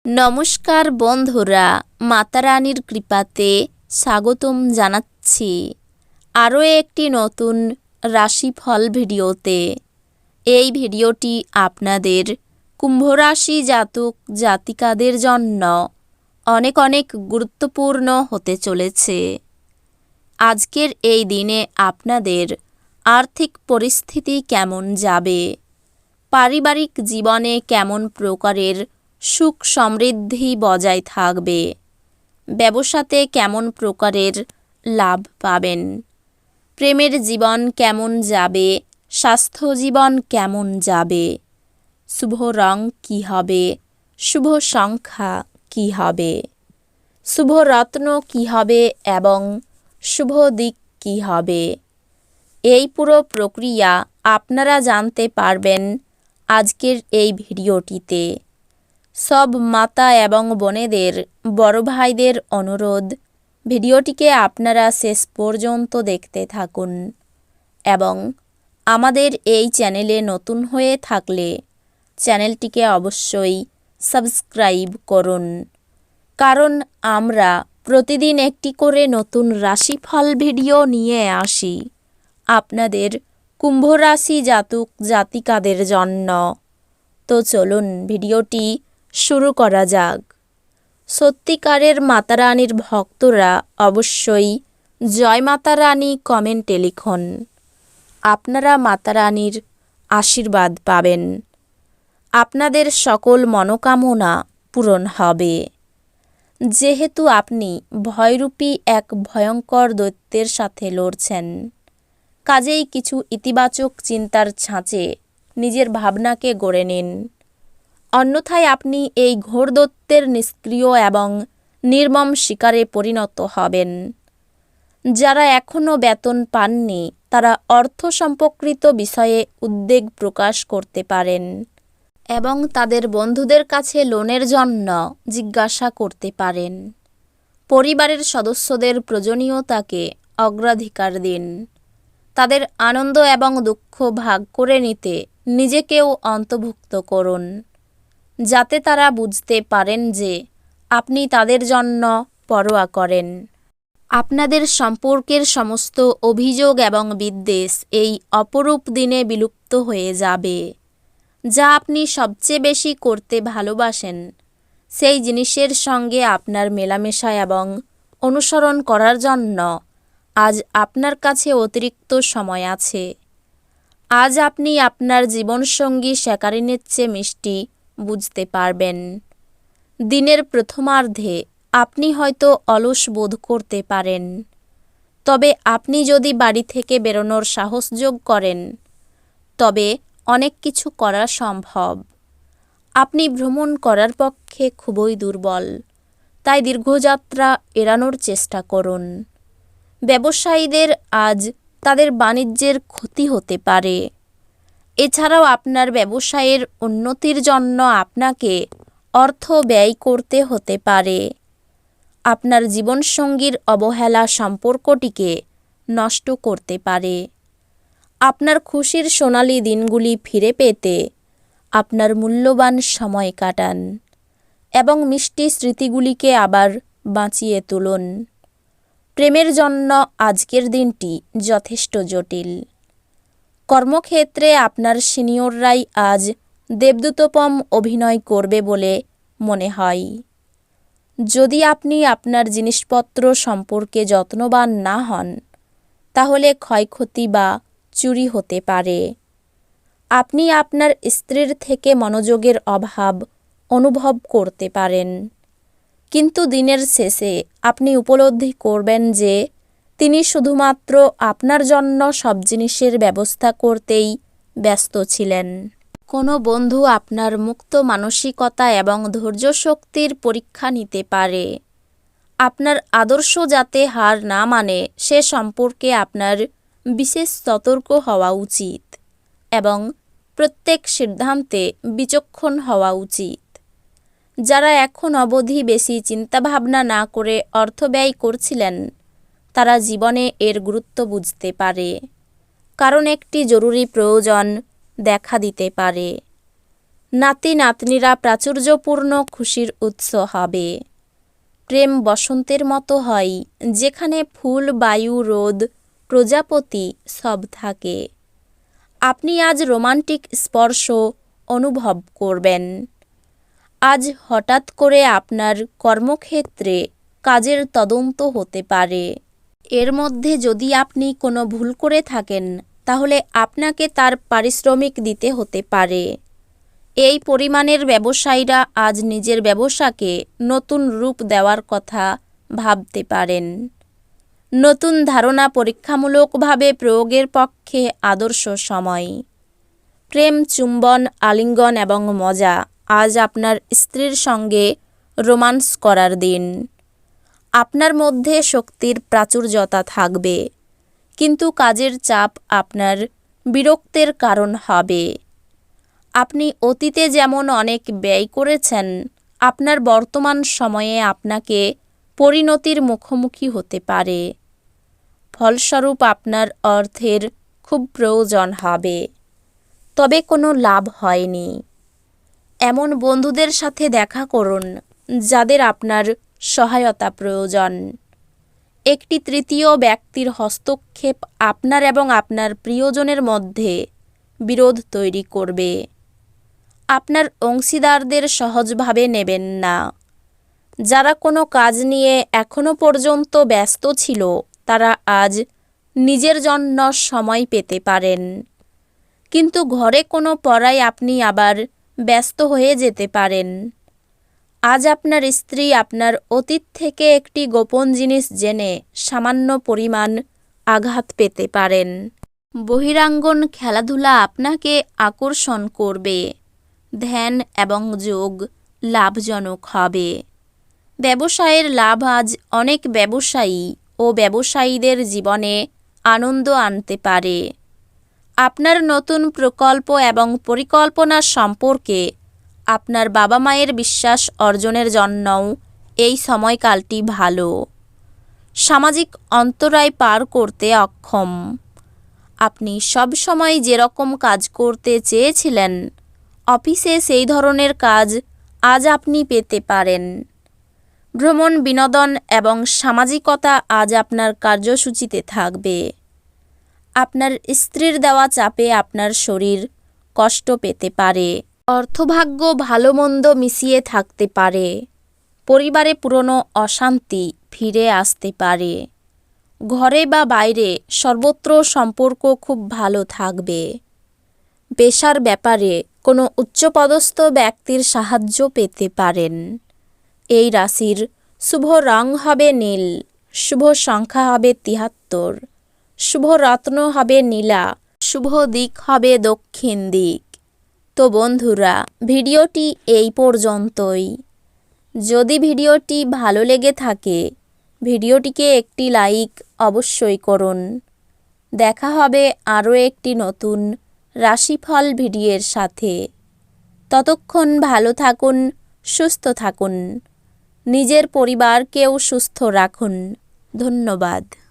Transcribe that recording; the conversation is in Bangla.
নমস্কার বন্ধুরা, মাতারানীর কৃপাতে স্বাগতম জানাচ্ছি আরও একটি নতুন রাশিফল ভিডিওতে। এই ভিডিওটি আপনাদের কুম্ভরাশি জাতক জাতিকাদের জন্য অনেক অনেক গুরুত্বপূর্ণ হতে চলেছে। আজকের এই দিনে আপনাদের আর্থিক পরিস্থিতি কেমন যাবে, পারিবারিক জীবনে কেমন প্রকারের সুখ সমৃদ্ধি বজায় থাকবে, ব্যবসাতে কেমন প্রকারের লাভ পাবেন, প্রেমের জীবন কেমন যাবে, স্বাস্থ্য জীবন কেমন যাবে, শুভ রং কী হবে, শুভ সংখ্যা কী হবে, শুভ রত্ন কী হবে এবং শুভ দিক কী হবে, এই পুরো প্রক্রিয়া আপনারা জানতে পারবেন আজকের এই ভিডিওটিতে। সব মাতা এবং বোনেদের, বড় ভাইদের অনুরোধ, ভিডিওটিকে আপনারা শেষ পর্যন্ত দেখতে থাকুন এবং আমাদের এই চ্যানেলে নতুন হয়ে থাকলে চ্যানেলটিকে অবশ্যই সাবস্ক্রাইব করুন, কারণ আমরা প্রতিদিন একটি করে নতুন রাশিফল ভিডিও নিয়ে আসি আপনাদের কুম্ভ রাশি জাতক জাতিকাদের জন্য। তো চলুন ভিডিওটি শুরু করা যাক। সত্যিকারের মাতারানীর ভক্তরা অবশ্যই জয় মাতারানী কমেন্টে লিখুন। আপনারা মাতারানীর আশীর্বাদ পাবেন, আপনাদের সকল মনোকামনা পূরণ হবে। যেহেতু আপনি ভয়রূপী এক ভয়ঙ্কর দৈত্যের সাথে লড়ছেন, কাজেই কিছু ইতিবাচক চিন্তার ছাঁচে নিজের ভাবনাকে গড়ে নিন, অন্যথায় আপনি এই ঘোর দৈত্যের নিষ্ক্রিয় এবং নির্মম শিকারে পরিণত হবেন। যারা এখনও বেতন পাননি তারা অর্থ সম্পর্কিত বিষয়ে উদ্বেগ প্রকাশ করতে পারেন এবং তাদের বন্ধুদের কাছে লোনের জন্য জিজ্ঞাসা করতে পারেন। পরিবারের সদস্যদের প্রয়োজনীয়তাকে অগ্রাধিকার দিন। তাদের আনন্দ এবং দুঃখ ভাগ করে নিতে নিজেকেও অন্তর্ভুক্ত করুন, যাতে তারা বুঝতে পারেন যে আপনি তাদের জন্য পরোয়া করেন। আপনাদের সম্পর্কের সমস্ত অভিযোগ এবং বিদ্বেষ এই অপরূপ দিনে বিলুপ্ত হয়ে যাবে। যা আপনি সবচেয়ে বেশি করতে ভালোবাসেন সেই জিনিসের সঙ্গে আপনার মেলামেশা এবং অনুসরণ করার জন্য আজ আপনার কাছে অতিরিক্ত সময় আছে। আজ আপনি আপনার জীবনসঙ্গী স্যাকারিনের চেয়ে মিষ্টি বুঝতে পারবেন। দিনের প্রথমার্ধে আপনি হয়তো অলস বোধ করতে পারেন, তবে আপনি যদি বাড়ি থেকে বেরোনোর সাহস যোগ করেন তবে অনেক কিছু করা সম্ভব। আপনি ভ্রমণ করার পক্ষে খুবই দুর্বল, তাই দীর্ঘযাত্রা এড়ানোর চেষ্টা করুন। ব্যবসায়ীদের আজ তাদের বাণিজ্যের ক্ষতি হতে পারে। এছাড়াও আপনার ব্যবসায়ের উন্নতির জন্য আপনাকে অর্থ ব্যয় করতে হতে পারে। আপনার জীবনসঙ্গীর অবহেলা সম্পর্কটিকে নষ্ট করতে পারে। আপনার খুশির সোনালি দিনগুলি ফিরে পেতে আপনার মূল্যবান সময় কাটান এবং মিষ্টি স্মৃতিগুলিকে আবার বাঁচিয়ে তুলুন। প্রেমের জন্য আজকের দিনটি যথেষ্ট জটিল। কর্মক্ষেত্রে আপনার সিনিয়ররাই আজ দেবদূতোপম অভিনয় করবে বলে মনে হয়। যদি আপনি আপনার জিনিসপত্র সম্পর্কে যত্নবান না হন তাহলে ক্ষয়ক্ষতি বা চুরি হতে পারে। আপনি আপনার স্ত্রীর থেকে মনোযোগের অভাব অনুভব করতে পারেন, কিন্তু দিনের শেষে আপনি উপলব্ধি করবেন যে তিনি শুধুমাত্র আপনার জন্য সব জিনিসের ব্যবস্থা করতেই ব্যস্ত ছিলেন। কোনো বন্ধু আপনার মুক্ত মানসিকতা এবং ধৈর্য শক্তির পরীক্ষা নিতে পারে। আপনার আদর্শ যাতে হার না মানে সে সম্পর্কে আপনার বিশেষ সতর্ক হওয়া উচিত এবং প্রত্যেক সিদ্ধান্তে বিচক্ষণ হওয়া উচিত। যারা এখন অবধি বেশি চিন্তাভাবনা না করে অর্থ ব্যয় করছিলেন তারা জীবনে এর গুরুত্ব বুঝতে পারে, কারণ একটি জরুরি প্রয়োজন দেখা দিতে পারে। নাতি নাতনিরা প্রাচুর্যপূর্ণ খুশির উৎস হবে। প্রেম বসন্তের মতো হয়, যেখানে ফুল, বায়ু, রোদ, প্রজাপতি সব থাকে। আপনি আজ রোমান্টিক স্পর্শ অনুভব করবেন। আজ হঠাৎ করে আপনার কর্মক্ষেত্রে কাজের তদন্ত হতে পারে। এর মধ্যে যদি আপনি কোনো ভুল করে থাকেন, তাহলে আপনাকে তার পারিশ্রমিক দিতে হতে পারে। এই পরিমাণের ব্যবসায়ীরা আজ নিজের ব্যবসাকে নতুন রূপ দেওয়ার কথা ভাবতে পারেন। নতুন ধারণা পরীক্ষামূলকভাবে প্রয়োগের পক্ষে আদর্শ সময়। প্রেম, চুম্বন, আলিঙ্গন এবং মজা আজ আপনার স্ত্রীর সঙ্গে রোমান্স করার দিন। আপনার মধ্যে শক্তির প্রাচুর্যতা থাকবে, কিন্তু কাজের চাপ আপনার বিরক্তের কারণ হবে। আপনি অতীতে যেমন অনেক ব্যয় করেছেন, আপনার বর্তমান সময়ে আপনাকে পরিণতির মুখোমুখি হতে পারে। ফলস্বরূপ আপনার অর্থের খুব প্রয়োজন হবে, তবে কোনো লাভ হয়নি। এমন বন্ধুদের সাথে দেখা করুন যাদের আপনার সহায়তা প্রয়োজন। একটি তৃতীয় ব্যক্তির হস্তক্ষেপ আপনার এবং আপনার প্রিয়জনের মধ্যে বিরোধ তৈরি করবে। আপনার অংশীদারদের সহজভাবে নেবেন না। যারা কোনো কাজ নিয়ে এখনো পর্যন্ত ব্যস্ত ছিল, তারা আজ নিজের জন্য সময় পেতে পারেন। কিন্তু ঘরে কোনো পড়ায় আপনি আবার ব্যস্ত হয়ে যেতে পারেন। আজ আপনার স্ত্রী আপনার অতীত থেকে একটি গোপন জিনিস জেনে সামান্য পরিমাণ আঘাত পেতে পারেন। বহিরাঙ্গন খেলাধুলা আপনাকে আকর্ষণ করবে। ধ্যান এবং যোগ লাভজনক হবে। ব্যবসায়ের লাভ আজ অনেক ব্যবসায়ী ও ব্যবসায়ীদের জীবনে আনন্দ আনতে পারে। আপনার নতুন প্রকল্প এবং পরিকল্পনা সম্পর্কে আপনার বাবা মায়ের বিশ্বাস অর্জনের জন্যও এই সময়কালটি ভালো। সামাজিক অন্তরায় পার করতে অক্ষম। আপনি সব সময় যেরকম কাজ করতে চেয়েছিলেন, অফিসে সেই ধরনের কাজ আজ আপনি পেতে পারেন। ভ্রমণ, বিনোদন এবং সামাজিকতা আজ আপনার কার্যসূচিতে থাকবে। আপনার স্ত্রীর দেওয়া চাপে আপনার শরীর কষ্ট পেতে পারে। অর্থভাগ্য ভালো মন্দ মিশিয়ে থাকতে পারে। পরিবারে পুরনো অশান্তি ফিরে আসতে পারে। ঘরে বা বাইরে সর্বত্র সম্পর্ক খুব ভালো থাকবে। পেশার ব্যাপারে কোনো উচ্চপদস্থ ব্যক্তির সাহায্য পেতে পারেন। এই রাশির শুভ রং হবে নীল, শুভ সংখ্যা হবে ৭৩, শুভ রত্ন হবে নীলা, শুভ দিক হবে দক্ষিণ দিক। তো বন্ধুরা, ভিডিওটি এই পর্যন্তই। যদি ভিডিওটি ভালো লেগে থাকে, ভিডিওটিকে একটি লাইক অবশ্যই করুন। দেখা হবে আরও একটি নতুন রাশিফল ভিডিওর সাথে। ততক্ষণ ভালো থাকুন, সুস্থ থাকুন, নিজের পরিবারকেও সুস্থ রাখুন। ধন্যবাদ।